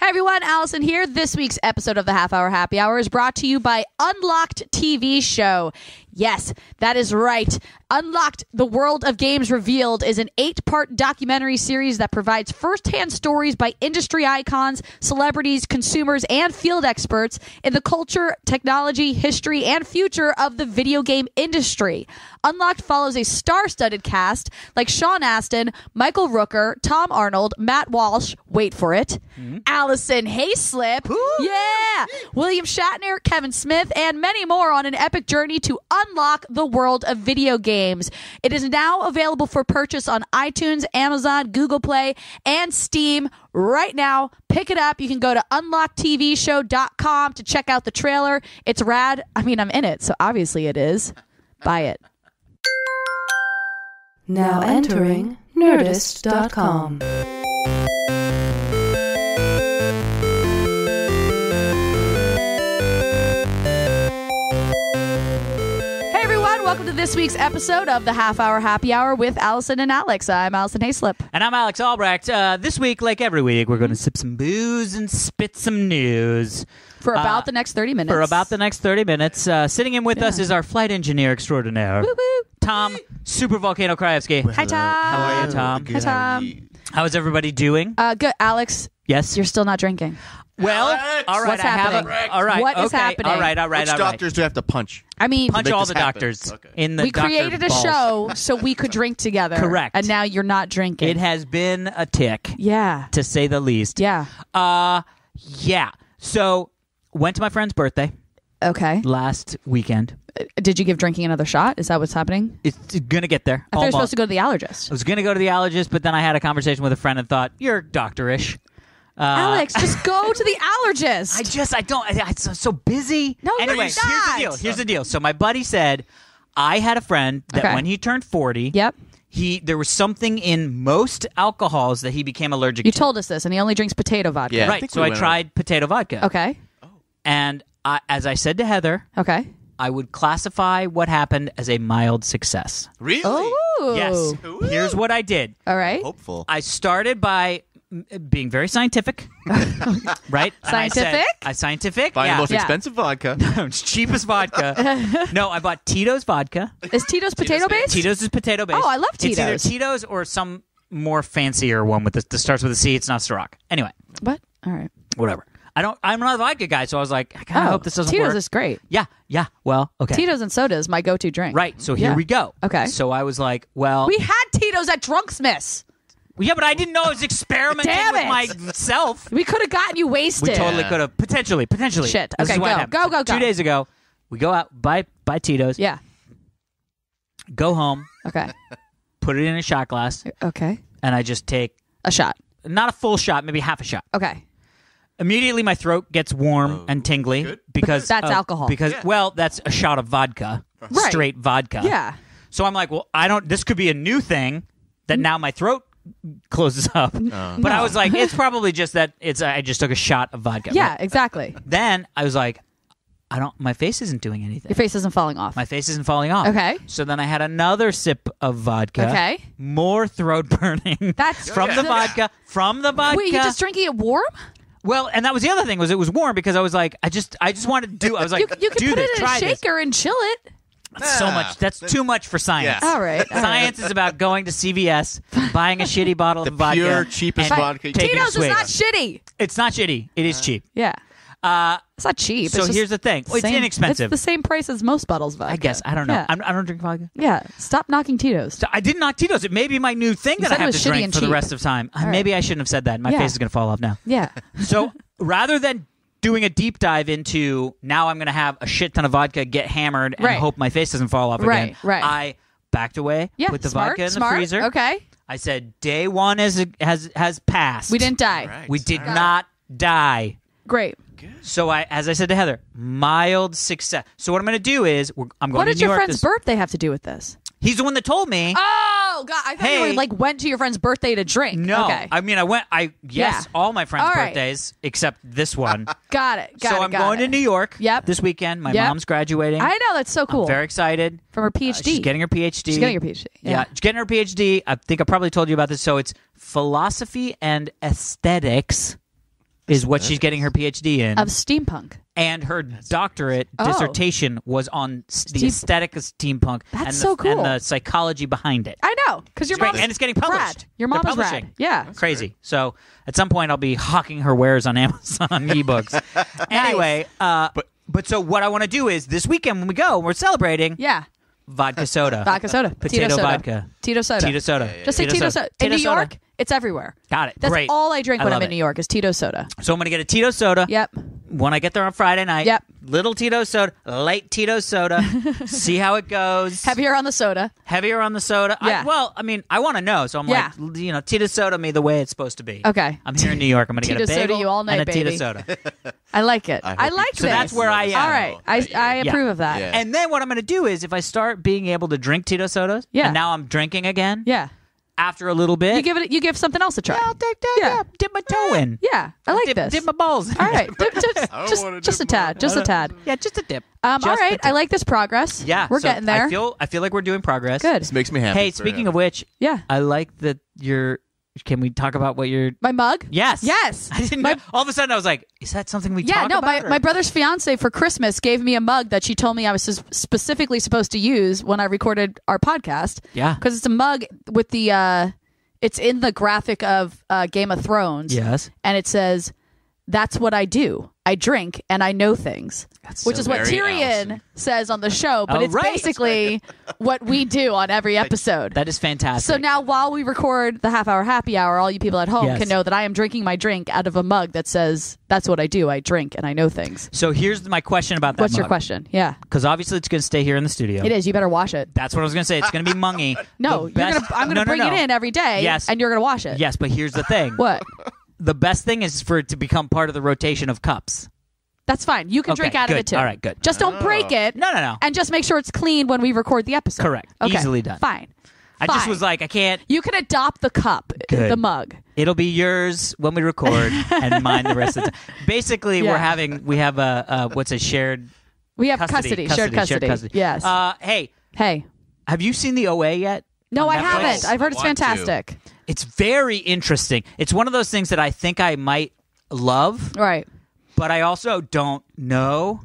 Hey everyone, Alison here. This week's episode of the Half Hour Happy Hour is brought to you by Unlocked TV Show. Yes, that is right. Unlocked, The World of Games Revealed is an 8-part documentary series that provides first-hand stories by industry icons, celebrities, consumers, and field experts in the culture, technology, history, and future of the video game industry. Unlocked follows a star-studded cast like Sean Astin, Michael Rooker, Tom Arnold, Matt Walsh, wait for it, Alison Haislip, William Shatner, Kevin Smith, and many more on an epic journey to unlock the world of video games. It is now available for purchase on iTunes, Amazon, Google Play, and Steam right now. Pick it up. You can go to unlocktvshow.com to check out the trailer. It's rad. I mean, I'm in it, so obviously it is. Buy it. Now entering Nerdist.com. Welcome to this week's episode of the Half Hour Happy Hour with Allison and Alex. I'm Alison Haislip. And I'm Alex Albrecht. This week, like every week, we're going to sip some booze and spit some news. For about the next 30 minutes. Sitting in with us is our flight engineer extraordinaire, Woo-woo. Tom Super Volcano Krajewski. Hi, Tom. How are you, Tom? Hi, Tom. How is everybody doing? Good. Alex, Yes? you're still not drinking. Well, Alex! all right. What's happening? All right. What is okay. happening? All right. Which doctors do I have to punch? I mean, Punch make all this the happen. doctors Okay. in the we doctor created a balls. show so we could drink together. Correct. And now you're not drinking. It has been a tick, Yeah. to say the least. Yeah. Yeah. So, went to my friend's birthday Okay. last weekend. Did you give drinking another shot? Is that what's happening? It's going to get there. I thought you were Almost. supposed to go to the allergist. I was going to go to the allergist, but then I had a conversation with a friend and thought, you're doctorish. Alex, just go to the allergist. I'm so busy. No, you're anyway, not. Here's the deal. So my buddy said, I had a friend that Okay. when he turned 40, Yep. there was something in most alcohols that he became allergic You to. told us this, and he only drinks potato vodka. Yeah. I Right. think So we I went tried potato vodka. Okay. And as I said to Heather, Okay. I would classify what happened as a mild success. Really? Ooh. Yes. Here's what I did. All right. Hopeful. I started by being very scientific, right? And I said- Scientific? Scientific. Buying yeah. the most Yeah. expensive vodka. It's cheapest vodka. No, I bought Tito's vodka. Is Tito's potato based? Tito's is potato based. Oh, I love It's either Tito's. Tito's or some more fancier one with that starts with a C. It's not Ciroc. Anyway, What? All right. whatever. I'm not a vodka guy, so I was like, I kind of hope this doesn't Tito's work. is great. Yeah. Well, okay. Tito's and soda is my go-to drink. Right. So here Yeah. we go. Okay. So I was like, well, We had Tito's at Drunksmiths. yeah, but I didn't know I was experimenting Damn with it. myself. We could have gotten you wasted. We totally Yeah. could have potentially. Shit. This Okay, is what go. happened. Go. 2 days ago, we go out buy Tito's. Yeah. Go home, Okay. put it in a shot glass, Okay. and I just take A shot. not a full shot, maybe half a shot. Okay. Immediately, my throat gets warm and tingly good. because That's alcohol. Because Yeah. well, that's a shot of vodka, Right. straight vodka. Yeah. So I'm like, well, I don't. This could be a new thing that now my throat closes up. But I was like, it's probably just that I just took a shot of vodka. Yeah, exactly. Then I was like, my face isn't doing anything. Your face isn't falling off. My face isn't falling off. Okay. So then I had another sip of vodka. Okay. More throat burning. That's from the vodka. From the vodka. Wait, you're just drinking it warm? Well, and that was the other thing, was it was warm because I was like, I just wanted to do. I was like, You could do put this, it in a try this. shaker and chill it. That's so much. That's too much for science. Yeah. All right. Science is about going to CVS, buying a shitty bottle The of vodka, pure, cheapest and vodka you taking a Tito's is swig. not shitty. It's not shitty. It is cheap. Yeah. It's not cheap. So It's just here's the thing. Well, it's same- inexpensive. It's the same price as most bottles of vodka. I guess. I don't know. Yeah. I don't drink vodka. Yeah. Stop knocking Tito's. So I didn't knock Tito's. It may be my new thing You that said I it have was to shitty drink and for the cheap. rest of time. All right. Maybe I shouldn't have said that. My Yeah. face is going to fall off now. Yeah. So rather than doing a deep dive into now I'm going to have a shit ton of vodka, get hammered, and Right. hope my face doesn't fall off again. Right. I backed away, Yeah. put the smart, vodka in smart. the freezer. Okay. I said, day one has passed. We didn't die. Right. We did not die. Great. So as I said to Heather, mild success. So what I'm going to do is I'm going What to did New your York. friend's birthday have to do with this? He's the one that told me. Oh, God. I thought Hey. you went to your friend's birthday to drink. No, Okay. I mean yes, Yeah. all my friends' All right. birthdays except this one. Got it. So I'm going to New York this weekend. My Yep. mom's graduating. I know. That's so cool. I'm very excited. From her PhD. She's getting her PhD. She's getting her PhD. Yeah, she's getting her PhD. I think I probably told you about this. So it's philosophy and aesthetics is what she's getting her PhD in. Of steampunk. And her doctorate Oh. dissertation was on the aesthetic of steampunk That's and, so cool. and the psychology behind it. I know, because your Great. mom And it's getting published. Rad. Your They're mom is publishing. rad. Yeah. Crazy. So at some point I'll be hawking her wares on Amazon ebooks. Anyway, but so what I want to do is this weekend when we go, we're celebrating Yeah. vodka soda. Vodka soda. Potato Tito soda. vodka. Tito soda. Tito soda. Just say Tito soda. In Tito New soda. York, it's everywhere. Got it. That's Great. all I drink I when I'm love in it. New York is Tito soda. So I'm going to get a Tito soda. Yep. When I get there on Friday night. Yep. Little Tito soda, light Tito soda. See how it goes. Heavier on the soda. Heavier on the soda. Yeah. I want to know. So I'm Yeah. like, Tito soda me the way it's supposed to be. Okay. I'm here in New York. I'm going to get a Tito soda bagel you all night, and a Tito baby. soda. I like it. I I, hope like you- So this. that's where I am. All right. I approve of that. Yeah. And then what I'm going to do is if I start being able to drink Tito sodas, Yeah. and now I'm drinking again, Yeah. after a little bit, You give something else a try. I'll take that. Yeah. Dip my toe in. Yeah. I like this. Dip my balls. All right. I don't wanna Just a dip tad. mine. Just a tad. Yeah, just a dip. All Just right. a dip. I like this progress. Yeah, We're so getting there. I feel like we're doing progress. Good. This makes me happy. Hey, speaking of which, Yeah. I like that you're. Can we talk about what you're? My mug? Yes. Yes. I didn't know. All of a sudden, I was like, "Is that something we Yeah, talk no, about?" my brother's fiance for Christmas gave me a mug that she told me I was specifically supposed to use when I recorded our podcast. Yeah. Because it's a mug with the, it's in the graphic of Game of Thrones. Yes. And it says, "That's what I do. I drink and I know things." Which is what very Tyrion Alison. says on the show, but Oh, it's right. basically what we do on every episode. That is fantastic. So now, while we record the half-hour happy hour, all you people at home Yes. can know that I am drinking my drink out of a mug that says, "That's what I do. I drink and I know things." So here's my question about that. What's your question? Yeah, Because obviously it's going to stay here in the studio. it is. You better wash it. That's what I was going to say. It's going to be mungy. No, The best- I'm gonna No, bring it in every day. Yes. and you're gonna wash it. Yes, but here's the thing. What? The best thing is for it to become part of the rotation of cups. That's fine. You can Okay, drink out of good. it too. All right, good. Just don't break it. No. And just make sure it's clean when we record the episode. Correct. Okay. Easily done. Fine. I just Fine. was like, I can't. You can adopt the cup, Good. the mug. It'll be yours when we record, and mine the rest of the time. Basically, Yeah. we have a what's a shared We have custody. shared custody. Yes. Hey, Hey. have you seen the OA yet? No, on I Netflix? haven't. I've heard it's I want to. fantastic. It's very interesting. It's one of those things that I think I might love, Right. but I also don't know.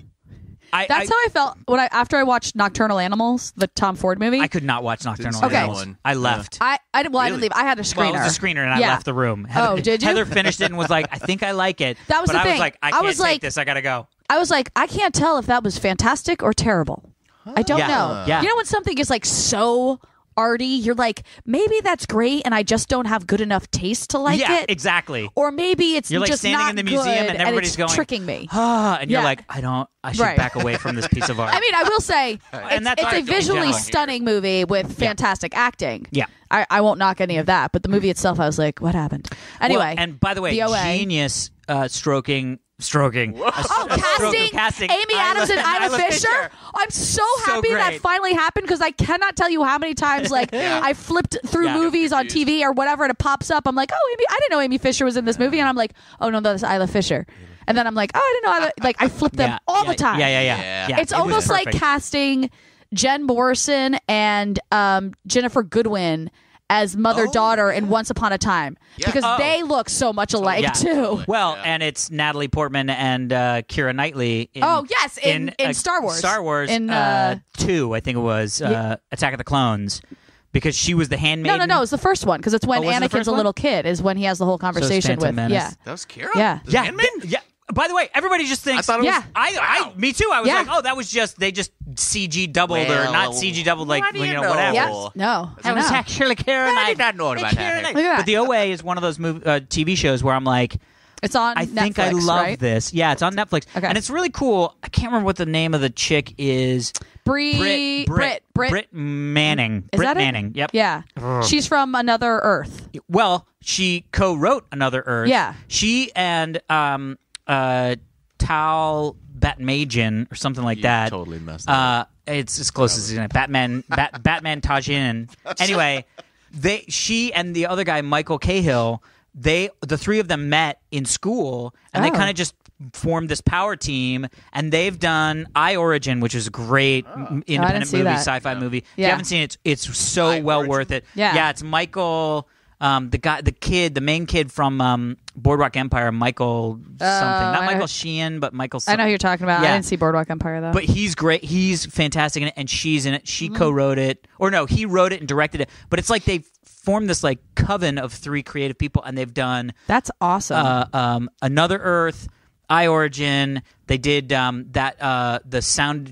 That's how I felt after I watched Nocturnal Animals, the Tom Ford movie. I could not watch Nocturnal Didn't see that Animals. one. I left. I didn't Really? leave. I had a screener. Well, it was a screener, and I Yeah. left the room. Oh, did you? Heather finished it and was like, "I think I like it." That was but the I thing. was like, "I I can't was take like- this. I gotta go." I was like, I can't tell if that was fantastic or terrible. I don't Yeah. know. Yeah. You know when something is like so arty, you're like, maybe that's great, and I just don't have good enough taste to like yeah, it. exactly. Or maybe it's You're like just standing not in the museum good, and everybody's it's going, tricking me. And you're Yeah. like, I should Right. back away from this piece of art. I mean, I will say And that's it's what I a feel in visually general. stunning movie with fantastic acting. Yeah. I won't knock any of that, but the movie itself, I was like, what happened? Anyway, Well, and by the way, the OA. genius stroking. Casting Amy Adams and Isla Fisher. I'm so happy that great. finally happened because I cannot tell you how many times I flipped through Yeah. movies on TV or whatever and it pops up. I'm like, oh, Amy, I didn't know Amy Fisher was in this movie, and I'm like, oh no, that's Isla Fisher. And then I'm like, oh, I didn't know. Like I flip them all the time. Yeah. Yeah. It's it was almost like perfect. casting Jen Morrison and Jennifer Goodwin as mother-daughter in Once Upon a Time because Oh. they look so much alike Yeah. too. Well, and it's Natalie Portman and Keira Knightley. Oh, yes, in Star Wars. Star Wars In, 2, I think it was, Attack of the Clones, because she was the handmaiden. No, it's the first one because it's when Oh, was it the Anakin's first a one? little kid is when he has the whole conversation Phantom with Menace. That was Kira? Yeah. The Yeah, Handmaid? yeah. By the way, everybody just thinks. I thought it was. Yeah. I me too. I was Yeah. like, oh, that was just they just CG doubled or Well, not CG doubled, like what do you know? whatever. Yeah. Oh. No. I That was know. actually Keira I Knightley. did not know about that. Look at that. But the OA is one of those TV shows where I'm like, It's on I think I Netflix, love right? this. Yeah, it's on Netflix, Okay. and it's really cool. I can't remember what the name of the chick is. Britt Manning. Is Britt that it? Manning. Yep. Yeah. She's from Another Earth. Well, she co-wrote Another Earth. Yeah. She and Tal Batmagian or something like that. Totally messed up. It's as close as Batman. Batman Tajin. Anyway, she and the other guy, Michael Cahill. The three of them met in school, and they Oh. kind of just formed this power team. And they've done Origin, which is a great independent see movie, that. sci-fi movie. If you Yeah. haven't seen it, it's so well Origin? worth it. Yeah. It's Michael. the main kid from Boardwalk Empire, Michael something, not Michael Sheehan, but Michael. I know who you're talking about. Yeah. I didn't see Boardwalk Empire though. But he's great. He's fantastic in it, and she's in it. She co-wrote it, or no, he wrote it and directed it. But it's like they've formed this like coven of 3 creative people, and they've done That's awesome. Another Earth, I Origin. They did the Sound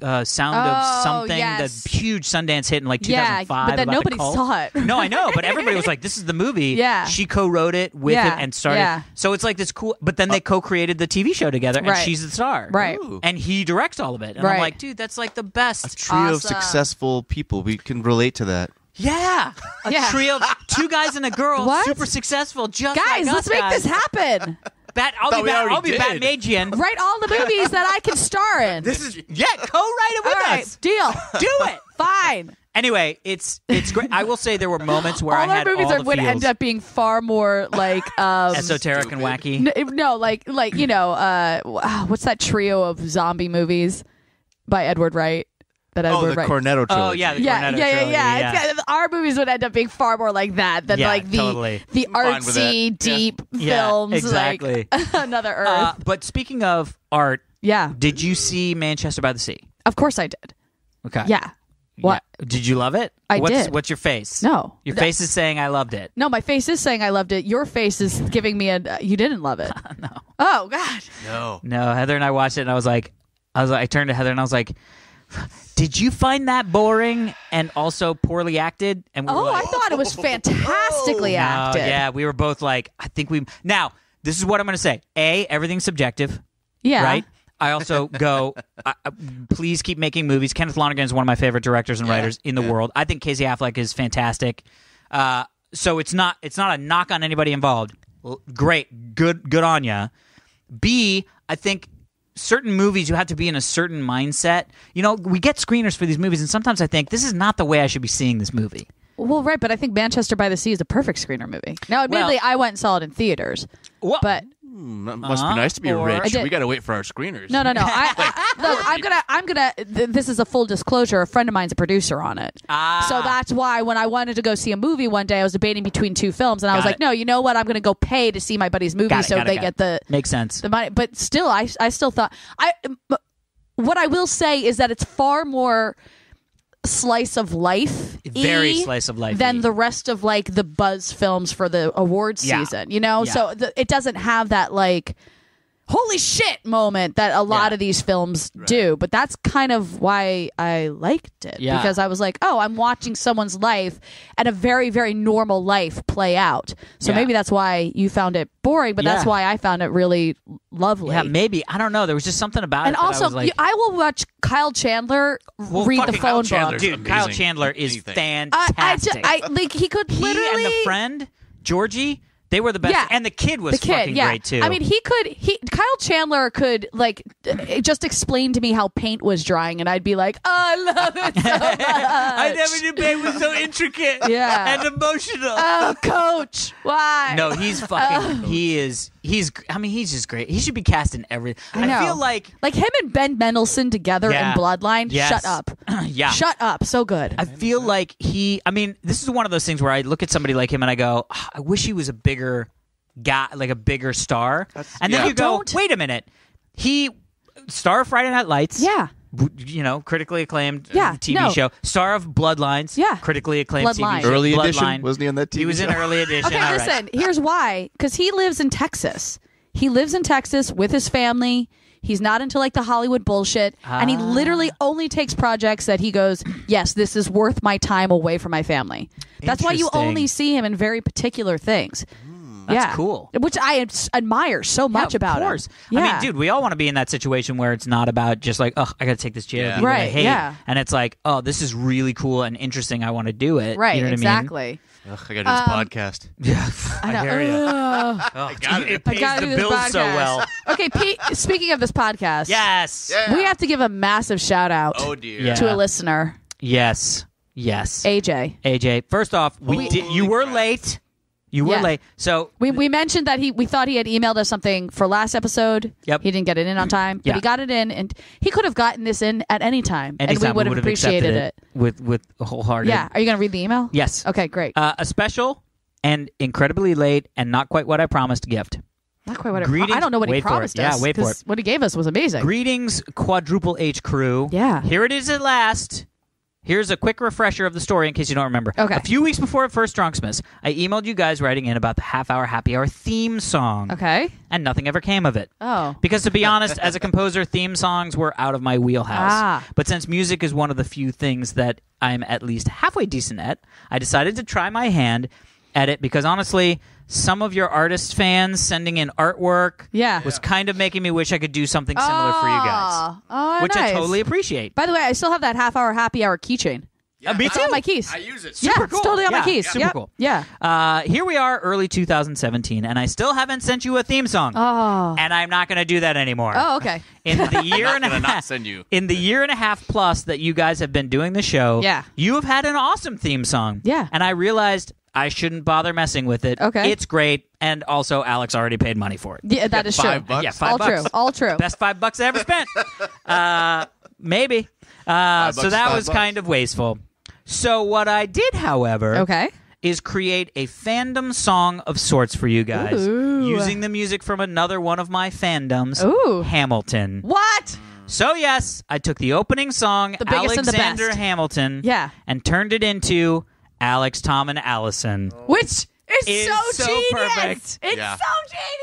of Something, yes. the huge Sundance hit in like Yeah, 2005. but then about the nobody cult. saw it. No, I know, but everybody was like, "This is the movie." Yeah. She co-wrote it with Yeah, it and started. yeah. So it's like this cool. But then they co-created the TV show together, and Right. she's the star, Right. Ooh. And he directs all of it, and Right. I'm like, dude, that's like the best. Trio of Awesome. successful people. We can relate to that. Yeah, a Yeah. trio of 2 guys and a girl, What? super successful. Just Guys, like let's us make guys. this happen. I'll Thought be we Bat already did. Magian. Write all the movies that I can star in. This is co-write it with all right, us. deal. Do it. Fine. Anyway, it's great. I will say there were moments where All I our had movies all the would feels. end up being far more like Esoteric and wacky. no, like you know, what's that trio of zombie movies by Edward Wright? That Oh, Edward the Wright. Cornetto trilogy. Oh yeah, the Yeah, Cornetto yeah, trilogy, yeah. It's- Our movies would end up being far more like that than Yeah, like the totally. the fine with artsy, that. deep Yeah, films exactly. like Another Earth. But speaking of art, Yeah, did you see Manchester by the Sea? of course I did. Okay. Yeah. What? Yeah. Did you love it? I what's, did. What's your face? No. Your face is saying I loved it. No, my face is saying I loved it. Your face is giving me a you didn't love it. No. Oh God. No. No, Heather and I watched it, and I turned to Heather and I was like, "Did you find that boring and also poorly acted?" And we were Oh, like, I thought it was fantastically No, acted. yeah, we were both like, I think we. Now, this is what I'm going to say. A, everything's subjective, Yeah. right? I also go, please keep making movies. Kenneth Lonergan is one of my favorite directors and writers in the world. I think Casey Affleck is fantastic. So it's not a knock on anybody involved. Great, good on ya. B, I think certain movies you have to be in a certain mindset. You know, we get screeners for these movies, and sometimes I think this is not the way I should be seeing this movie. Well, right, but I think Manchester by the Sea is a perfect screener movie. Now, admittedly, I went and saw it in theaters, What? but Must be nice to be Or- I rich. did. We got to wait for our screeners. no. Look, I'm gonna. This is a full disclosure. A friend of mine's a producer on it, so that's why when I wanted to go see a movie one day, I was debating between 2 films, and I was Got like, it. no, you know what? I'm gonna go pay to see my buddy's movie, Got it, so got it, they got get it. the Makes sense. the money. But still, I still thought what I will say is that it's far more slice of life, Very slice of life than the rest of like the buzz films for the awards Yeah. season. You know, Yeah. so it doesn't have that like holy shit moment that a lot Yeah. of these films do. But that's kind of why I liked it, Yeah. because I was like, oh, I'm watching someone's life and a very, very normal life play out. So Yeah. maybe that's why you found it boring, but that's Yeah. why I found it really lovely. Yeah, maybe. I don't know. There was just something about And it that also, I was like, I will watch Kyle Chandler read the fucking Kyle phone Chandler's book. amazing. dude, Kyle Chandler is Anything. fantastic. I like he could he literally and the friend, Georgie, they were the best. Yeah. And the kid was the kid, fucking yeah. great, too. I mean, Kyle Chandler could like just explain to me how paint was drying, and I'd be like, oh, I love it so much. I never knew paint was so intricate Yeah. and emotional. Oh, Coach, why? No, he's fucking. He's. I mean, he's just great. He should be cast in everything. I know. feel like. him and Ben Mendelsohn together Yeah. in Bloodline. Yes. Shut up. Yeah. Shut up. So good. I feel like I mean, this is one of those things where I look at somebody like him and I go, "Ah, I wish he was a bigger guy, like a bigger star. And then yeah. you go, Don't. wait a minute. He, star of Friday Night Lights. Yeah. You know, critically acclaimed Yeah, TV no. show. Star of Bloodlines. Yeah. Critically acclaimed Bloodline. TV show. Early Bloodline. edition? Wasn't he on that TV He was in show? early edition. Okay, all right. listen. Here's why. Because he lives in Texas. He lives in Texas with his family. He's not into like the Hollywood bullshit, and he literally only takes projects that he goes, yes, this is worth my time away from my family. That's why you Interesting. only see him in very particular things. That's cool. Which I admire so much about of course. him. I mean, dude, we all want to be in that situation where it's not about just like, oh, I got to take this JLB Yeah. that I Right, hate. yeah. And it's like, oh, this is really cool and interesting. I want to do it. Right, You know what exactly. Ugh, I got to do this podcast. I mean? Yeah. I know. hear you. Ugh. Oh, got it. It I pays gotta the do this bills so podcast. well. Okay, Pete, speaking of this podcast, Yes. Yeah. we have to give a massive shout out Oh, dear. Yeah. to a listener, Yes. AJ. AJ, first off, you were crap. late. You were Yeah. late. So We mentioned that we thought he had emailed us something for last episode. Yep. He didn't get it in on time, but Yeah. he got it in, and he could have gotten this in at any time, and anytime we would have would've appreciated accepted it. with a wholehearted. Yeah. Are you going to read the email? Yes. Okay, great. A special and incredibly late and not quite what I promised gift. Not quite what Greetings- I don't know what he wait for it. promised us. Yeah, wait for 'cause what he gave us was amazing. Greetings, Quadruple H crew. Yeah. Here it is at last. Here's a quick refresher of the story in case you don't remember. Okay. A few weeks before First Drunksmas, I emailed you guys writing in about the half-hour happy hour theme song. Okay. And nothing ever came of it. Oh. Because to be honest, as a composer, theme songs were out of my wheelhouse. Ah. But since music is one of the few things that I'm at least halfway decent at, I decided to try my hand at it because honestly, some of your artist fans sending in artwork was kind of making me wish I could do something similar for you guys. Oh, which nice. I totally appreciate. By the way, I still have that half-hour happy hour keychain. Me It's too. on my keys. I use it. Yeah, Super it's cool. totally on my Yeah, keys. super Yep. cool. Yeah. Here we are, early 2017, and I still haven't sent you a theme song. Oh. And I'm not going to do that anymore. Oh, okay. In the year and a Gonna half, not send you. in the year and a half plus that you guys have been doing the show, Yeah. you have had an awesome theme song. Yeah. And I realized I shouldn't bother messing with it. Okay. It's great, and also Alex already paid money for it. Yeah, that is true. $5. Yeah, $5. All true. All true. Best $5 I ever spent. Maybe. So $5, that was $5. kind of wasteful. So what I did, however, Okay. is create a fandom song of sorts for you guys, Ooh. using the music from another one of my fandoms, Ooh. Hamilton. What? So yes, I took the opening song, The biggest and the Alexander best. Hamilton, Yeah. and turned it into Alex, Tom, and Allison. Which is Is so so genius. perfect. It's Yeah. so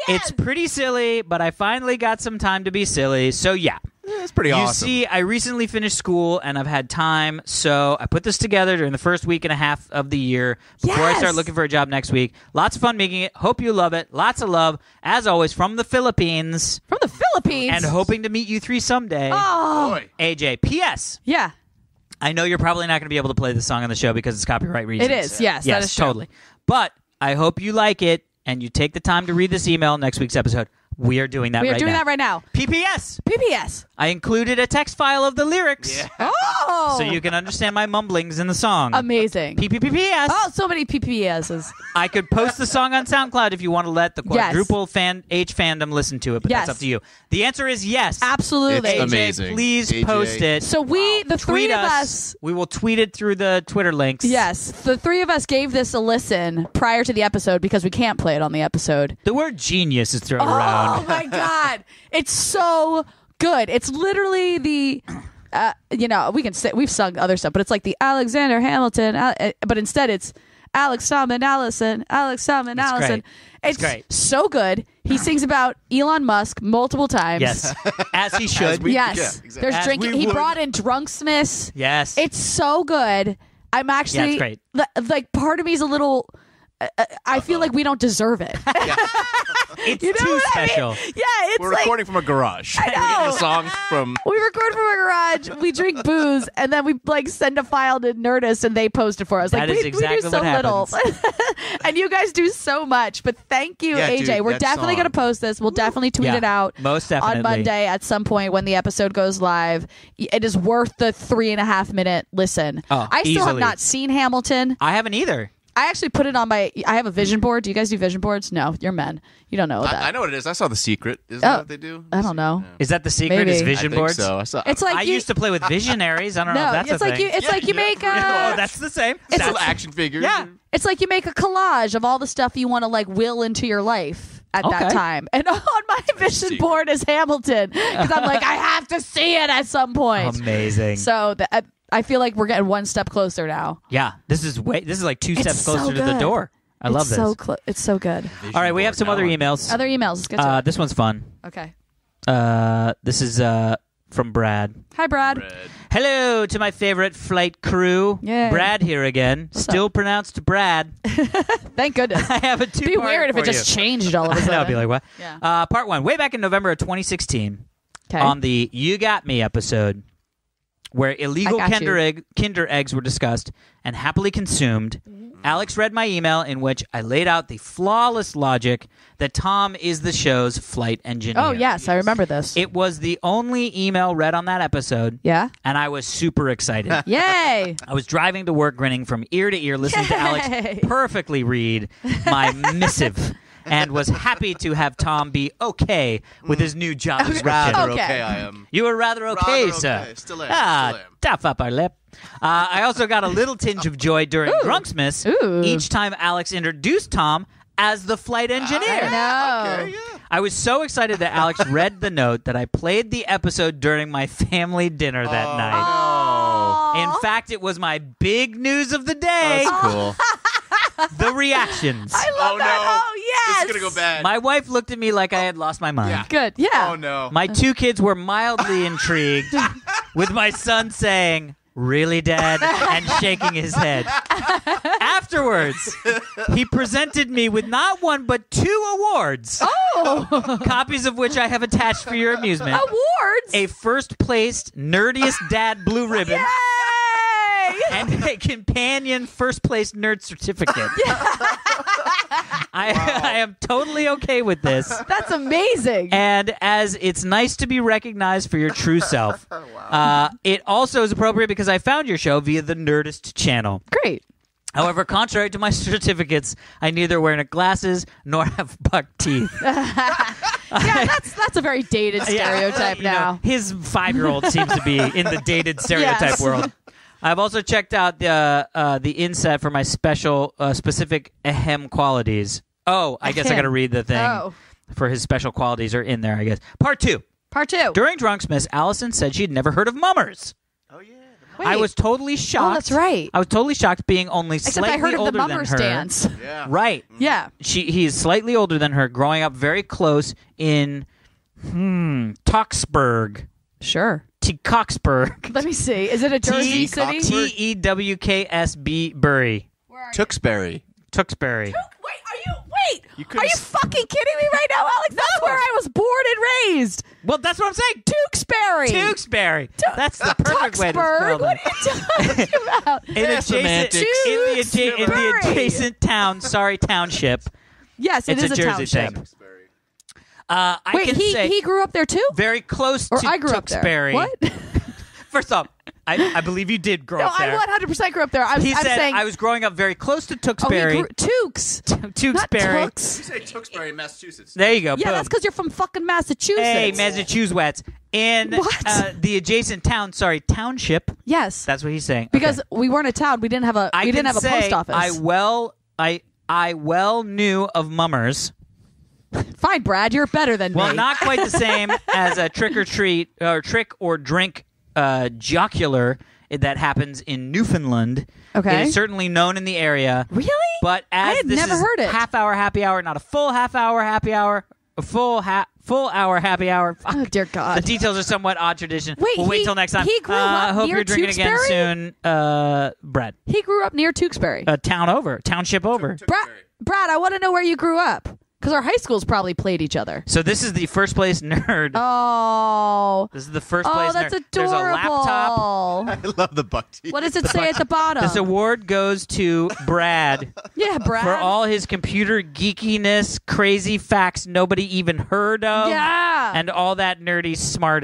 genius. It's pretty silly, but I finally got some time to be silly, so yeah. It's pretty You awesome. see, I recently finished school and I've had time, so I put this together during the first week and a half of the year before I Yes. start looking for a job next week. Lots of fun making it. Hope you love it. Lots of love, as always, from the Philippines. From the Philippines. And hoping to meet you three someday. Oh. Boy. AJ, P.S. Yeah. I know you're probably not going to be able to play this song on the show because it's copyright reasons. It is. Yes. Yes, that is true. totally. But I hope you like it and you take the time to read this email next week's episode. We are doing that We are right doing now. that right now. PPS. PPS. I included a text file of the lyrics. Oh. So you can understand my mumblings in the song. Amazing. PPPS. Oh, so many PPSs. I could post the song on SoundCloud if you want to let the Yes. quadruple H fandom listen to it, but Yes. that's up to you. The answer is yes. Absolutely. It's AJ, amazing. please AJ. post it. So we, the three Tweet of us, We will tweet it through the Twitter links. yes, the three of us gave this a listen prior to the episode because we can't play it on the episode. The word genius is thrown Oh around. my god, it's so good. It's literally the, we can say we've sung other stuff, but it's like the Alexander Hamilton, but instead it's Alex, Tom, and Allison. Alex, Tom, and It's Allison. great. It's great. So good. He sings about Elon Musk multiple times. Yes. As he should. Yes. Yeah, exactly. There's As drinking. we He would. brought in Drunksmiths. Yes. It's so good. I'm actually Yeah, it's great. Like part of me's a little. I feel like we don't deserve it. It's You know too what I mean? special. Yeah, it's We're like recording from a garage. I We're getting know. the song from. we record from a garage, we drink booze, and then we like send a file to Nerdist, and they post it for us. Like That is we exactly do so what little, and you guys do so much. But thank you, Yeah, AJ. dude, We're that definitely song. going to post this. We'll definitely tweet Yeah, it out. most definitely. On Monday at some point when the episode goes live. It is worth the 3.5 minute listen. Oh, I still have easily. not seen Hamilton. I haven't either. I actually put it on I have a vision board. Do you guys do vision boards? No, you're men. You don't know that. I know what it is. I saw The Secret. Isn't Oh, that what they do? I don't know. Is that the secret? Maybe. Is I vision I think boards? so. I saw. It's like I you, used to play with visionaries. I don't know no, if that's it's a like thing. you. It's like you make Oh, that's the same. It's little That's- action figures. Yeah. It's like you make a collage of all the stuff you want to like will into your life at that Okay. time. And on my vision secret. board is Hamilton because I'm like I have to see it at some point. Amazing. So I feel like we're getting one step closer now. Yeah, this is like two It's steps so closer to the good. door. I love it's this. So it's so good. All right, we have some other emails. Other emails. Let's get to it. This one's fun. Okay. This is from Brad. Hi, Brad. Hello to my favorite flight crew. Yay. Brad here again. What's Still pronounced Brad. Thank goodness. I have a It'd two-part be weird if for it just you. changed all of a I sudden. know, I'd be like, what? Yeah. Part one, way back in November of 2016, Okay. on the You Got Me episode, where illegal I got Kinder eggs were discussed and happily consumed, Alex read my email in which I laid out the flawless logic that Tom is the show's flight engineer. Oh, yes. I remember this. It was the only email read on that episode, Yeah. and I was super excited. Yay. I was driving to work grinning from ear to ear listening to Yay. Alex perfectly read my missive and was happy to have Tom be okay with his new job description. Rather Okay. okay. I am. You were rather okay, Rather sir. okay. Still am. Ah, Still am. tough up our lip. I also got a little tinge of joy during Drunksmas Ooh. each time Alex introduced Tom as the flight engineer. I know. Okay, yeah. I was so excited that Alex read the note that I played the episode during my family dinner that night. Oh, In fact, it was my big news of the day. that's cool. The reactions. I love Oh, that. no. Oh, yes. This is gonna go bad. My wife looked at me like I had lost my mind. Yeah. Good. Yeah. Oh no. My two kids were mildly intrigued, with my son saying, "Really, Dad?" and shaking his head. Afterwards, he presented me with not one but 2 awards, Oh. copies of which I have attached for your amusement. Awards. A first-placed Nerdiest Dad blue ribbon Yay! and a companion first-place nerd certificate. I am totally okay with this. That's amazing. And as it's nice to be recognized for your true self, it also is appropriate because I found your show via the Nerdist channel. Great. However, contrary to my certificates, I neither wear glasses nor have buck teeth. Yeah, that's a very dated stereotype You know, now. his 5-year-old seems to be in the dated stereotype Yes. world. I've also checked out the inset for my specific ahem qualities. Oh, I guess I got to read the thing Oh. for his special qualities are in there, I guess. Part 2. Part 2. During Drunksmas, Allison said she'd never heard of mummers. Oh yeah. Wait. I was totally shocked. Oh, that's right. I was totally shocked being only Except slightly I heard of older the than mummers her. dance. Yeah. Right. Yeah. He is slightly older than her, growing up very close in Toxburg. Sure. Coxburg. Let me see. Is it a Jersey city? Tewksb Bury. Tewksbury. Tewksbury. Wait, You are could've you fucking kidding me right now, Alex? That's where I was born and raised. Well, that's what I'm saying. Tewksbury. Tewksbury. That's the perfect way to spell Tuxburg. What it. are you talking about? In Yeah, the semantics. Tewksbury. adjacent town, township. Yes, it It's is a a Jersey township. thing. I Wait, can say he grew up there too? very close Or to I grew up there. Tewksbury. What? First off, I believe you did grow No, up there. I 100% grew up there. I'm He said saying I was growing up very close to he Tewksbury. grew Tewks. Tewksbury. Not Tux. You say Tewksbury, Massachusetts. There you go. Yeah, boom. that's because you're from fucking Massachusetts. Hey, Massachusetts. In What? the adjacent township. Yes, That's what he's saying. because Okay. we weren't a town. We didn't have a. I We didn't can have a say post office. I well knew of mummers. Fine, Brad. You're better than Well, me. not quite the same as a trick or treat or trick or drink jocular that happens in Newfoundland. Okay. It is certainly known in the area. Really? But as had this never is heard it. half-hour happy hour, not a full half-hour happy hour, a full hour happy hour. Fuck. Oh dear The God. details are somewhat odd tradition. Wait, we'll wait he- till next time. he grew up hope near you're drinking again Tewksbury? soon. Brad. He grew up near Tewksbury. Township over. Brad, I want to know where you grew up because our high schools probably played each other. So this is the first place nerd. Oh. This is the first Oh, place that's nerd. adorable. There's a laptop. I love the buck teeth. What does it say at the bottom? This award goes to Brad Yeah, Brad. for all his computer geekiness, crazy facts nobody even heard of, Yeah. and all that nerdy smart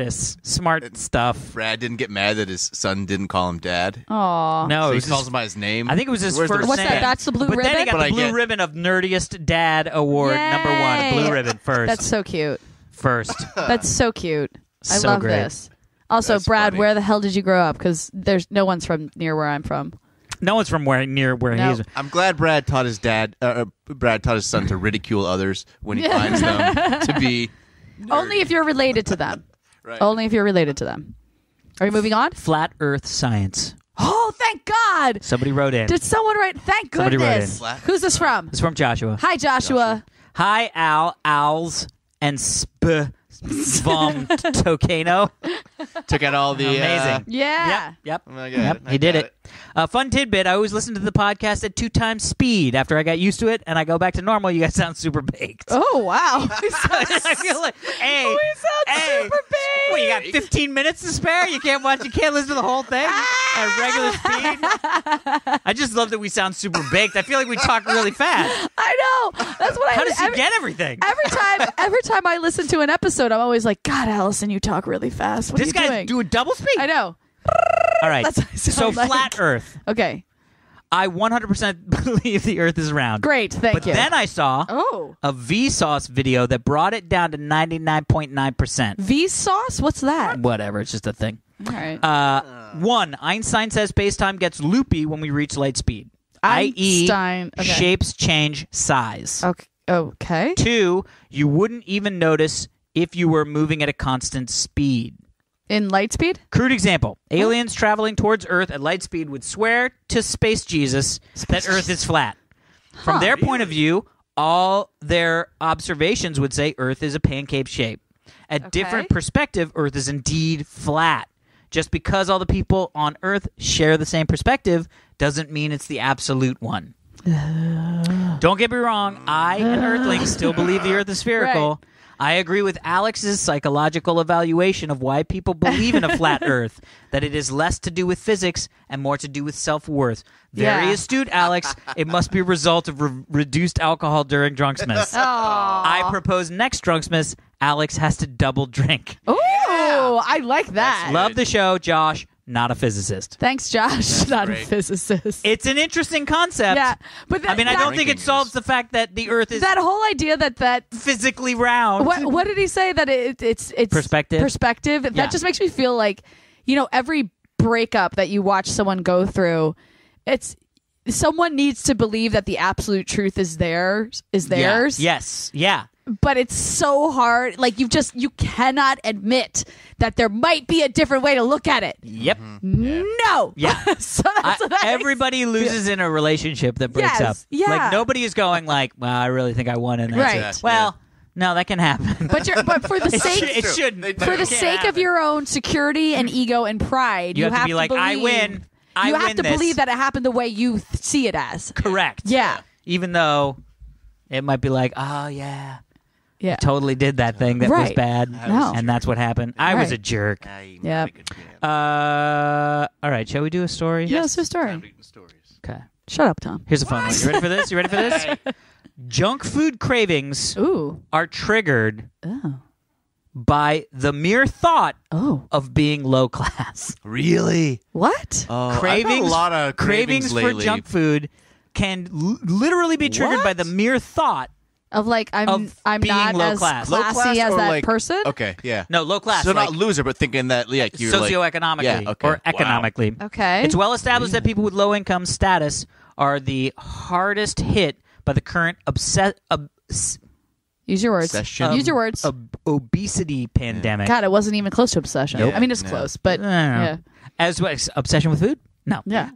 stuff. Brad didn't get mad that his son didn't call him dad. Aw. No, So it he was calls his, him by his name. I think it was his Where's the first What's name. that? That's the blue but ribbon? then he got But the I blue get- ribbon of Nerdiest Dad Award #1. Yay. Blue ribbon first. That's so cute. First. That's so cute. I So love great. this. Also, That's Brad, funny. where the hell did you grow up? Because there's no one's from near where I'm from. No one's from near where No. he's. I'm glad Brad taught his Brad taught his son to ridicule others when he finds them to be Only if you're related to them. right. Only if you're related to them. Are we moving on? Flat Earth Science. Oh, thank God! Somebody wrote in. Did someone write? Thank Somebody wrote goodness. in. Flat Who's this from? It's from Joshua. Hi, Joshua. Hi, Owls, and Vom Tocano. Took out all the Amazing. Yeah. Yep. Oh my God, Yep. I He did got it. Fun tidbit. I always listen to the podcast at 2 times speed. After I got used to it and I go back to normal, you guys sound super baked. Oh, wow. I feel like, hey, We sound hey, super big. What, you got 15 minutes to spare? You can't listen to the whole thing at regular speed? I just love that we sound super baked. I feel like we talk really fast. I know. That's what I How does he every, get everything? every time I listen to an episode, I'm always like, God, Allison, you talk really fast. What This are you guy's doing? doing double speed. I know. All right. That's what I So sound like. flat Earth. Okay. I 100% believe the Earth is round. Great. Thank But you. then I saw Oh. a Vsauce video that brought it down to 99.9%. V sauce? What's that? Whatever, it's just a thing. All right. 1. Einstein says space-time gets loopy when we reach light speed. Einstein. i.e. shapes change size. Okay. 2. You wouldn't even notice if you were moving at a constant speed. In light speed? Crude example. Aliens traveling towards Earth at light speed would swear to Space Jesus that Earth is flat. From their point of view, all their observations would say Earth is a pancake shape. At different perspective, Earth is indeed flat. Just because all the people on Earth share the same perspective doesn't mean it's the absolute one. Don't get me wrong. I and Earthlings still believe the Earth is spherical. Right. I agree with Alex's psychological evaluation of why people believe in a flat Earth, that it is less to do with physics and more to do with self-worth. Very astute, Alex. It must be a result of reduced alcohol during Drunksmas. I propose next Drunksmas, Alex has to double drink. Ooh, I like that. Love the show, Josh. Not a physicist. Thanks, Josh. Not a physicist. It's an interesting concept. Yeah, but I mean, I don't think it solves the fact that the Earth is that whole idea that physically round. What did he say? That it's Perspective. Perspective. Yeah. That just makes me feel like, every breakup that you watch someone go through, it's someone needs to believe that the absolute truth is theirs. Yeah. Yes. Yeah. But it's so hard. Like you cannot admit that there might be a different way to look at it. Yep. No. Yeah. So that's what everybody loses in a relationship that breaks up. Yeah. Like nobody is going like, well, I really think I won, and that's Right. it. Well, no, that can happen. But for the sake it shouldn't. for the sake of your own security and ego and pride, You have to be like, believe, I win. I you win have to this. believe that it happened the way you see it as. Correct. Yeah. Even though it might be like, oh yeah, Yeah. totally did that thing that was Right. bad, No. and that's what happened. I was Right. a jerk. Yep. All right, shall we do a story? Yeah, it's a story. Okay. Shut up, Tom. Here's a fun one. You ready for this? You ready for this? Junk food cravings Ooh. are triggered Oh. by the mere thought Oh. of being low class. Really? What? Oh, Cravings, I've had a lot of cravings for lately. junk food can literally be triggered by the mere thought. Of like I'm being not low as class. Low classy class as or that like, person. Okay, yeah. No, low class. So like not loser, but thinking that you're socioeconomically yeah, okay. or economically. Wow. Okay. It's well established that people with low income status are the hardest hit by the current Use your words. Obsession. Use your words. obesity pandemic. God, it wasn't even close to obsession. Nope. I mean, it's No. close, but I don't know. yeah. As well, obsession with food? No. Yeah.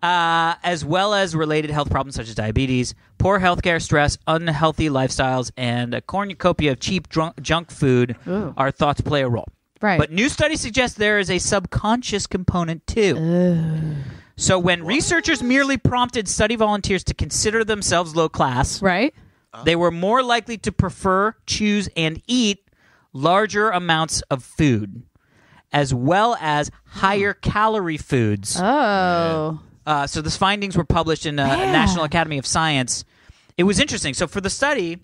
As well as related health problems such as diabetes, poor healthcare, stress, unhealthy lifestyles, and a cornucopia of cheap junk food Ooh. are thought to play a role. Right. But new studies suggest there is a subconscious component too. So when researchers merely prompted study volunteers to consider themselves low class, Right. they were more likely to prefer, choose, and eat larger amounts of food, as well as higher calorie foods. Oh. So these findings were published in a National Academy of Science. It was interesting. So for the study,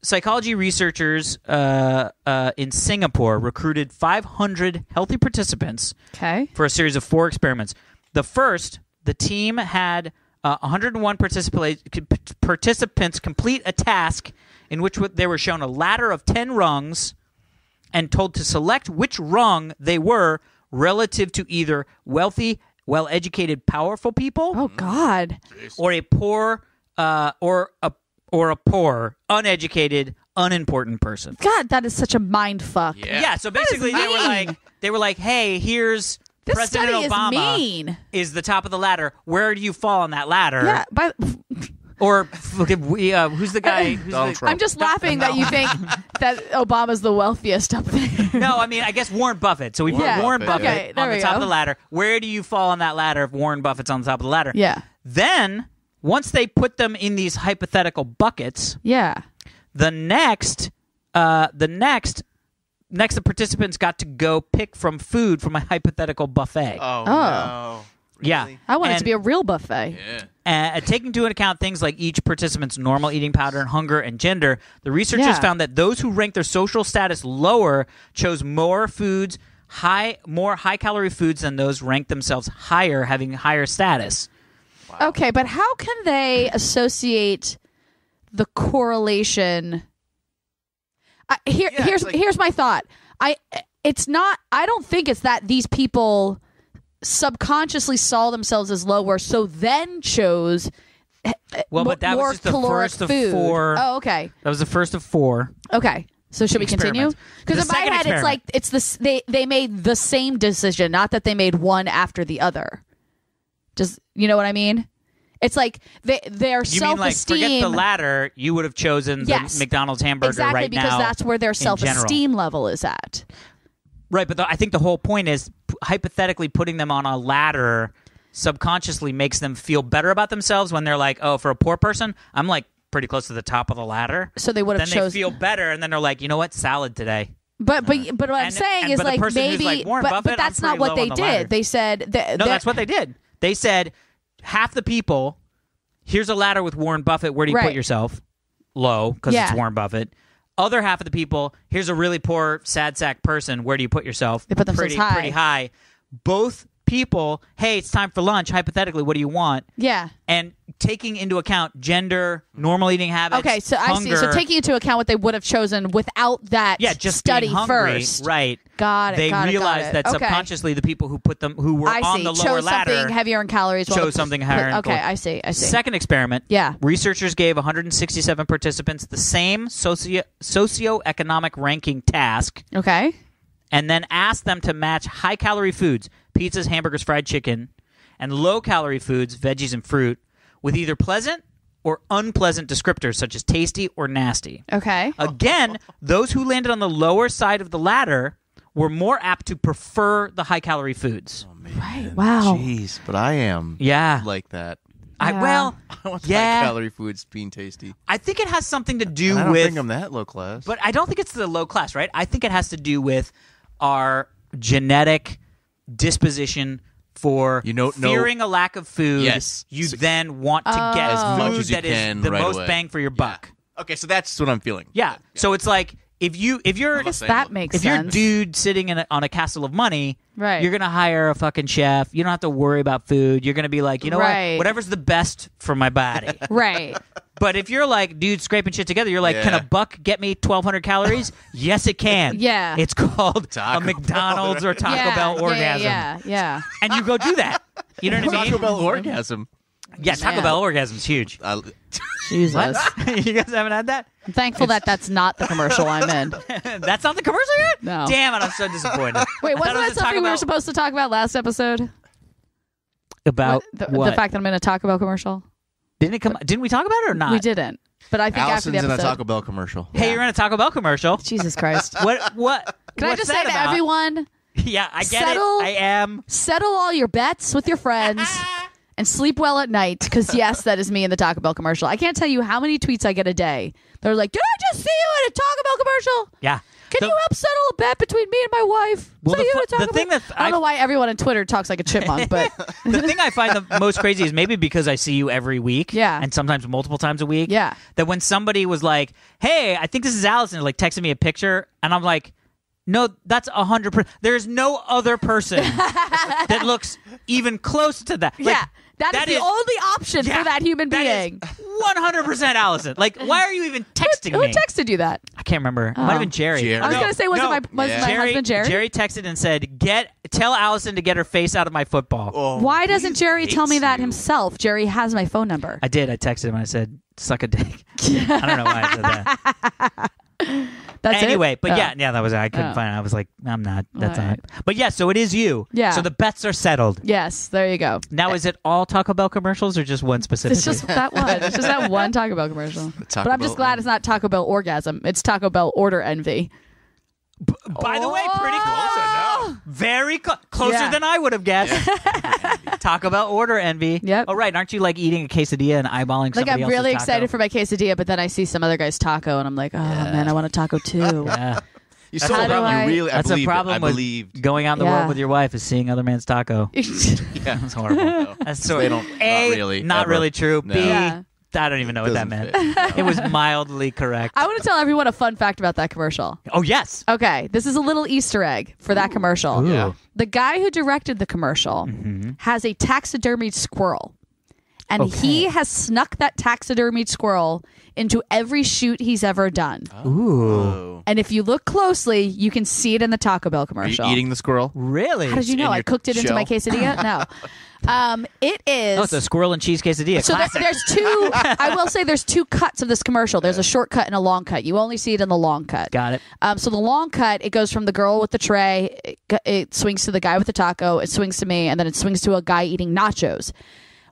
psychology researchers in Singapore recruited 500 healthy participants Okay. for a series of 4 experiments. The first, the team had 101 participants complete a task in which they were shown a ladder of 10 rungs and told to select which rung they were relative to either wealthy, well-educated, powerful people, Oh God. or a poor, or a poor, uneducated, unimportant person. God, that is such a mind fuck. Yeah. So basically, they were like, "Hey, here's This President study Obama is mean. is the top of the ladder. Where do you fall on that ladder?" Yeah. But Or who's the guy? Who's Donald the, Trump. I'm just laughing that you think that Obama's the wealthiest up there. No, I mean, I guess Warren Buffett. So we put Yeah. Warren Buffett, Buffett okay, there on the we top go. of the ladder. Where do you fall on that ladder if Warren Buffett's on the top of the ladder? Yeah. Then, once they put them in these hypothetical buckets, Yeah. the next the participants got to go pick from food from a hypothetical buffet. Oh, Oh. no. Yeah. Really? I want it And- to be a real buffet. Yeah. Taking into account things like each participant's normal eating pattern, hunger, and gender, the researchers Yeah. found that those who ranked their social status lower chose more high-calorie foods than those ranked themselves higher, having higher status. Okay, but how can they associate the correlation? Here's my thought. I don't think it's that these people subconsciously saw themselves as lower, so then chose but that more was just the caloric first of food. 4. Oh, okay. That was the first of 4. Okay. So should we continue? Experiments. Because The in my second head, it's experiment. like it's this. They made the same decision, not that they made one after the other. Just you know what I mean? It's like their You mean like self-esteem. forget the ladder? You would have chosen Yes. the McDonald's hamburger exactly right because now. that's where their in general. self-esteem level is at. Right, but I think the whole point is hypothetically putting them on a ladder subconsciously makes them feel better about themselves when they're like, oh, for a poor person, I'm like pretty close to the top of the ladder. So they would have Then chosen. they feel better, and then they're like, you know what, salad today. But what I'm saying is but the like person who's maybe, like Warren but Buffett, that's I'm not pretty what low they on the did. ladder. They said No, that's what they did. They said half the people, here's a ladder with Warren Buffett. Where do you put Right. yourself? Low, because Yeah. it's Warren Buffett. Other half of the people, here's a really poor, sad sack person. Where do you put yourself? They put themselves pretty high. Both people, hey, it's time for lunch. Hypothetically, what do you want? Yeah. And taking into account gender, normal eating habits, Okay, so hunger, I see. So taking into account what they would have chosen without that just study being hungry, first. right? Got it. They got realized it, got it. that Okay. subconsciously the people who were I on see. the lower chose ladder something heavier in calories. while chose the- something higher in Okay, calories. I see. Second experiment. Yeah. Researchers gave 167 participants the same socioeconomic ranking task Okay. and then asked them to match high-calorie foods, pizzas, hamburgers, fried chicken, and low-calorie foods, veggies and fruit, with either pleasant or unpleasant descriptors such as tasty or nasty. Okay. Again, those who landed on the lower side of the ladder were more apt to prefer the high-calorie foods. Right. Wow. Jeez, but I am Yeah. like that. Yeah. I want Yeah. high-calorie foods being tasty. I think it has something to do And I don't with think I'm that low class. But I don't think it's the low class, right? I think it has to do with our genetic disposition for fearing a lack of food. Yes. You So- then want to get As food much as you that is can the right most away. bang for your buck. Okay, so that's what I'm feeling. Yeah. So it's like if you're I guess that makes if you're a sense. dude sitting on a castle of money, Right. you're gonna hire a fucking chef. You don't have to worry about food. You're gonna be like, you know Right. what? Whatever's the best for my body. Right. But if you're like, dude, scraping shit together, you're like, can Yeah. a buck get me 1,200 calories? Yes, it can. Yeah. It's called Taco a McDonald's Bell. or Taco yeah, Bell orgasm. Yeah. And you go do that. You know what I mean? Taco Bell orgasm. Yeah, Taco Man. Bell orgasm's huge. Jesus. You guys haven't had that? I'm thankful that that's not the commercial I'm in. That's not the commercial yet? No. Damn it, I'm so disappointed. Wait, I thought wasn't it was that a something Taco we were Bell- supposed to talk about last episode? About the what? fact that I'm in a Taco Bell commercial? Didn't we talk about it or not? We didn't. But I think Allison's after in the a episode. Taco Bell commercial. Hey, you're in a Taco Bell commercial. Jesus Christ. What? Can I what's just say that to about? everyone, Yeah, I get Settle- it. I am. settle all your bets with your friends and sleep well at night because, yes, that is me in the Taco Bell commercial. I can't tell you how many tweets I get a day. They're like, did I just see you in a Taco Bell commercial? Yeah. Can you help settle a bet between me and my wife? Well, Say the you fu- in a Taco the thing Bell? that I don't know why everyone on Twitter talks like a chipmunk, but The thing I find the most crazy is maybe because I see you every week, Yeah. and sometimes multiple times a week, Yeah. that when somebody was like, "Hey, I think this is Allison," like texting me a picture, and I'm like, "No, that's 100%. There's no other person that looks even close to that." Like, yeah, that is the only option yeah, for that human being. 100% Allison. Like, why are you even texting Who me? texted you that? I can't remember. It might have been Jerry. Jerry. I was No, going to say, was it my husband, Jerry? Jerry texted and said, "Tell Allison to get her face out of my football." Oh, Why he doesn't Jerry tell me hates that you. himself? Jerry has my phone number. I did. I texted him and I said, "Suck a dick." I don't know why I said that. That's it? Anyway, but Oh. yeah, that was it. I couldn't Oh. find it. I was like, I'm not. That's All right. not. But yeah, so it is you. Yeah. So the bets are settled. Yes, there you go. Now, is it all Taco Bell commercials or just one specific? It's just that one. It's just that one Taco Bell commercial. Taco But I'm just Bell- glad it's not Taco Bell orgasm. It's Taco Bell order envy. By the way, pretty close. Very closer Yeah. than I would have guessed. Taco Bell order envy. Yep. Oh, right. Aren't you like eating a quesadilla and eyeballing Like, somebody I'm really else's excited taco? for my quesadilla, but then I see some other guy's taco, and I'm like, oh, man, I want a taco too. Yeah. You That's sold a it. problem. You really, I That's a believed it. problem I with believed. going out in the Yeah. world with your wife is seeing other man's taco. Yeah. That's horrible. That's so They don't- A, not really, not ever. really true. No. B, Yeah. I don't even know what that Doesn't meant. fit. It was mildly correct. I want to tell everyone a fun fact about that commercial. Oh, yes. Okay, this is a little Easter egg for that commercial. Yeah. The guy who directed the commercial has a taxidermied squirrel. And Okay. he has snuck that taxidermied squirrel into every shoot he's ever done. Oh. And if you look closely, you can see it in the Taco Bell Are you commercial. eating the squirrel? Really? How did you know? in I your cooked it into my shell? quesadilla? No. It is. Oh, it's a squirrel and cheese quesadilla. So Classic. there's two. I will say there's two cuts of this commercial. There's a short cut and a long cut. You only see it in the long cut. Got it. So the long cut, it goes from the girl with the tray, it swings to the guy with the taco, it swings to me, and then it swings to a guy eating nachos.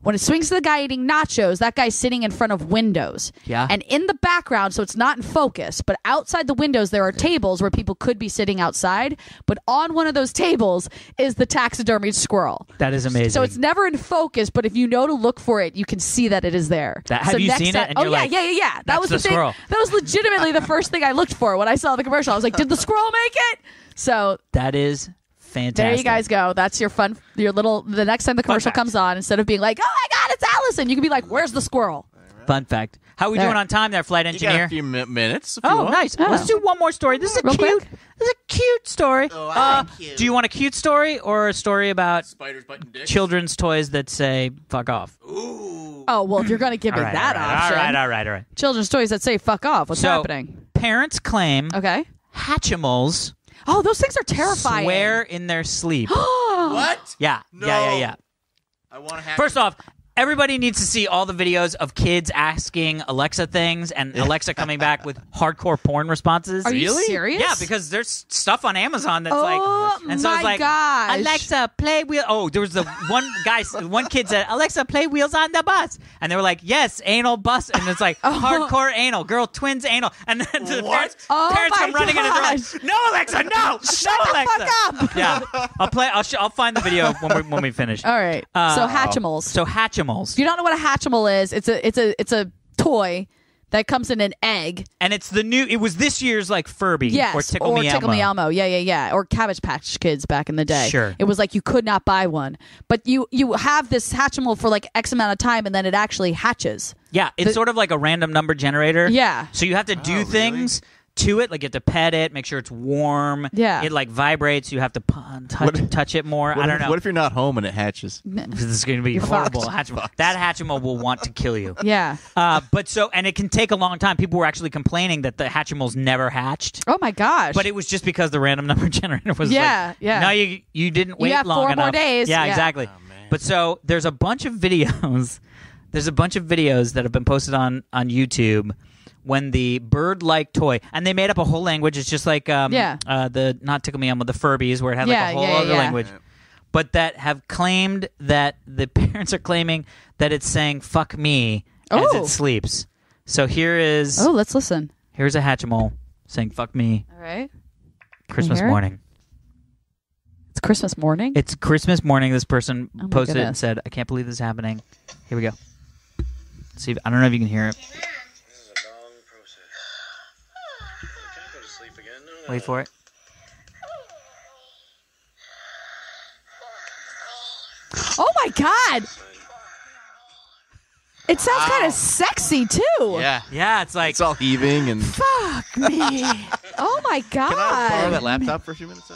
When it swings to the guy eating nachos, that guy's sitting in front of windows. Yeah. And in the background, so it's not in focus, but outside the windows, there are tables where people could be sitting outside. But on one of those tables is the taxidermied squirrel. That is amazing. So it's never in focus, but if you know to look for it, you can see that it is there. Have So you next seen it? time- And oh you're yeah, like, yeah. That "That's was the the thing. squirrel." That was legitimately the first thing I looked for when I saw the commercial. I was like, did the squirrel make it? So That is fantastic. there you guys go. That's your fun. Your little. The next time the commercial fact. comes on, instead of being like, "Oh my God, it's Allison," you can be like, "Where's the squirrel?" Fun fact. How are we There. doing on time there, flight You got engineer? a few minutes. If you Oh, want. nice. Oh. Let's do one more story. This is a Real cute. quick? This is a cute story. Oh, I like cute. Do you want a cute story or a story about Spiders biting dicks. children's toys that say "fuck off"? Ooh. Oh well, if you're going to give me that option, All right. children's toys that say "fuck off." What's So, happening? Parents claim Okay. Hatchimals Oh, those things are terrifying. swear in their sleep. What? Yeah. No. Yeah. I want to have. First off, everybody needs to see all the videos of kids asking Alexa things and Alexa coming back with hardcore porn responses. Are you serious? Yeah, because there's stuff on Amazon that's Oh, like, and so my it's like, gosh. Alexa, play wheel. Oh, there was the one kid said, Alexa, play Wheels on the Bus, and they were like, yes, anal bus, and it's like hardcore anal, girl twins anal, and then the What? parents Oh come my running in and they're gosh. like, no, Alexa, no, Alexa, fuck up. yeah, I'll find the video when we finish. All right. So Hatchimals. So Hatchimals. If you don't know what a Hatchimal is, it's a toy that comes in an egg. And it's the new. It was this year's like Furby Yes, or Tickle Me Elmo. Yeah. Or Cabbage Patch Kids back in the day. Sure. It was like you could not buy one, but you have this Hatchimal for like X amount of time, and then it actually hatches. Yeah, it's sort of like a random number generator. Yeah. So you have to do really? things to it, like you have to pet it, make sure it's warm. Yeah. It like vibrates. You have to touch it more. I don't know. What if you're not home and it hatches? This is going to be You're horrible. fucked. Hatchimal. That Hatchimal will want to kill you. Yeah. And it can take a long time. People were actually complaining that the Hatchimals never hatched. Oh my gosh. But it was just because the random number generator was Yeah, like, yeah. no, you didn't wait have long 4 enough. more days. Yeah, Yeah. exactly. Oh, man. But so there's a bunch of videos. There's a bunch of videos that have been posted on YouTube when the bird-like toy, and they made up a whole language. It's just like the not Tickle Me Elmo, the Furbies, where it had like a whole other language. But that have claimed that the parents are claiming that it's saying "fuck me" as Oh. it sleeps. So here's Oh, let's listen. here's a Hatchimal saying "fuck me" All right. Christmas hear it? morning. It's Christmas morning. It's Christmas morning. This person Oh my posted it and goodness. said, "I can't believe this is happening." Here we go. See, I don't know if you can hear it. This is a long process. Can I go to sleep again? No. Wait for it. Oh my God. It sounds kind of sexy too. Yeah. Yeah, it's like It's all heaving and. Fuck me. Oh my God. Can I borrow that laptop for a few minutes?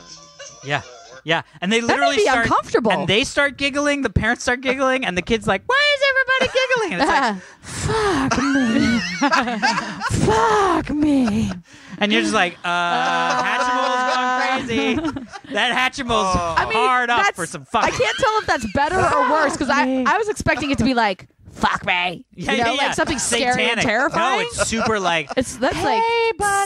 yeah, and they That literally may be start uncomfortable. and they start giggling. The parents start giggling, and the kids like, "Why is everybody giggling?" And it's like, Fuck me. Fuck me. and you're just like, Hatchimal's going crazy. That Hatchimal's hard up that's- for some fun. I can't tell if that's better or worse because I was expecting it to be like, fuck me. Like something scary and Satanic. terrifying. No, it's super like. That's like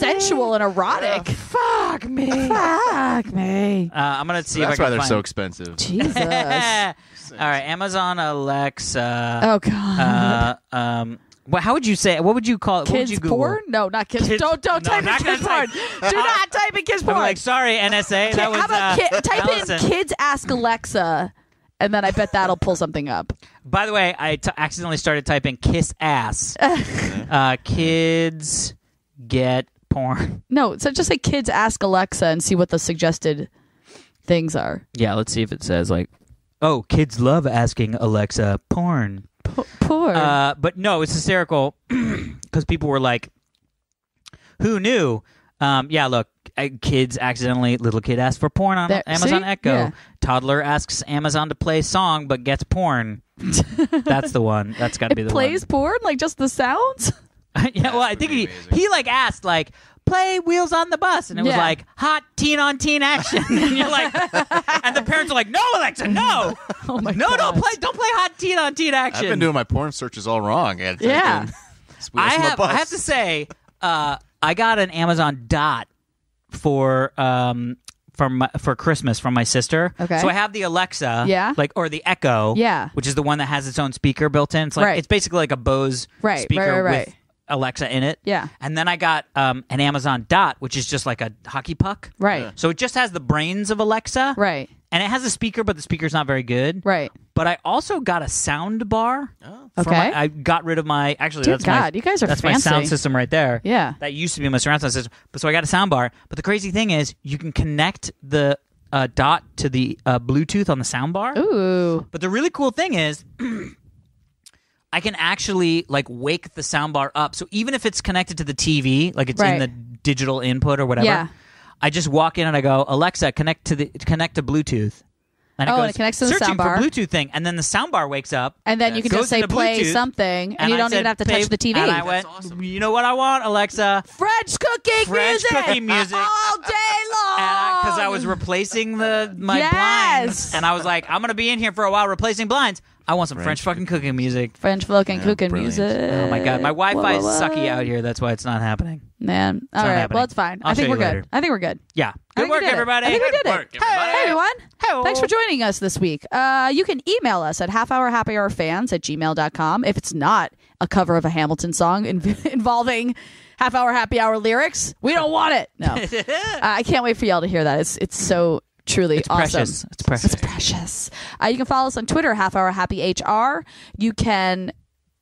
sensual and erotic. Fuck me. Fuck me. I'm gonna see That's if I why can they're find. so expensive. Jesus. All right, Amazon Alexa. Oh God. How would you say? What would you call it? What would Kids you Google? porn? No, not kids. Kids- Don't no, type in not kids gonna porn. type- Do not type in kids I'm porn. like, sorry, NSA. That was How about type Allison. in kids ask Alexa, and then I bet that'll pull something up. By the way, I accidentally started typing kiss ass. Kids get porn. No, so just say kids ask Alexa and see what the suggested things are. Yeah, let's see if it says like, oh, kids love asking Alexa porn. Porn. But no, it's hysterical because people were like, who knew? Yeah, look, little kid asks for porn on There- Amazon see? Echo. Yeah. Toddler asks Amazon to play song but gets porn. That's the one. That's got to be the Plays porn, like just the sounds. one. Yeah, well, I think he like asked like play Wheels on the Bus, and it was Yeah. like hot teen on teen action, and you're like, and the parents are like, no, Alexa, no, Oh my no, God. don't play hot teen on teen action. I've been doing my porn searches all wrong. Yeah. I have to say, I got an Amazon Dot for Christmas from my sister. Okay. So I have the Alexa, Yeah. or the Echo, Yeah. which is the one that has its own speaker built in. It's like Right. it's basically like a Bose Right, speaker right. with Alexa in it. Yeah. And then I got an Amazon Dot, which is just like a hockey puck. Right. So it just has the brains of Alexa. Right. And it has a speaker, but the speaker's not very good. Right. But I also got a sound bar. Okay. I got rid of my. Actually, Dear that's my. God, you guys are that's fancy. my sound system right there. Yeah. That used to be my surround sound system. But so I got a sound bar. But the crazy thing is, you can connect the Dot to the Bluetooth on the sound bar. Ooh. But the really cool thing is, I can actually like wake the soundbar up. So even if it's connected to the TV, like it's in Right. the digital input or whatever, Yeah. I just walk in and I go, Alexa, connect to Bluetooth. And Oh, and it connects to the searching soundbar. for Bluetooth thing, and then the soundbar wakes up, And then you can goes just say into play Bluetooth, something, and you I don't said, even have to touch "Babe," the TV. And I went, you know what I want, Alexa? French cooking French music. cooking music. all day long. Because I was replacing my Yes. blinds, and I was like, I'm gonna be in here for a while replacing blinds. I want some French fucking cooking music. French fucking cooking brilliant. music. Oh my god, my Wi-Fi is Whoa. sucky out here. That's why it's not happening. Man. All not right. happening. Well, it's fine. I'll I think show we're you good. later. I think we're good. Yeah, I good think we work, did it. everybody. I think we did it. work, everybody. Hey, everyone. Hello. Thanks for joining us this week. You can email us at halfhourhappyhourfans@gmail.com if it's not a cover of a Hamilton song involving Half Hour Happy Hour lyrics. We don't want it. No. I can't wait for y'all to hear that. It's so truly It's awesome. precious. It's precious. It's precious. You can follow us on Twitter, Half Hour Happy HR. You can.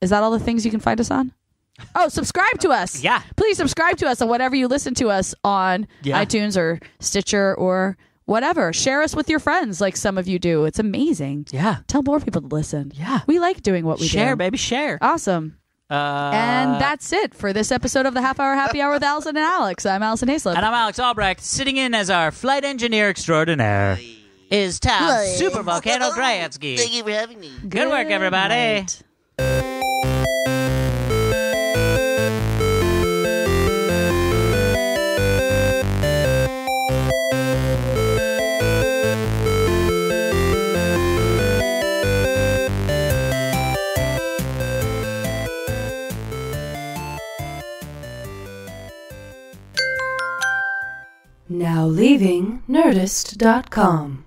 Is that all the things you can find us on? Oh, subscribe to us. Yeah. Please subscribe to us on whatever you listen to us on Yeah. iTunes or Stitcher or whatever. Share us with your friends like some of you do. It's amazing. Yeah. Tell more people to listen. Yeah. We like doing what we Share, do. baby, share. Awesome. And that's it for this episode of the Half Hour Happy Hour with Allison and Alex. I'm Alison Haislip. And I'm Alex Albrecht, sitting in as our flight engineer extraordinaire. Is Tom Super Volcano Grayatsky. Thank you for having me. Good work, everybody. night. Now leaving Nerdist.com.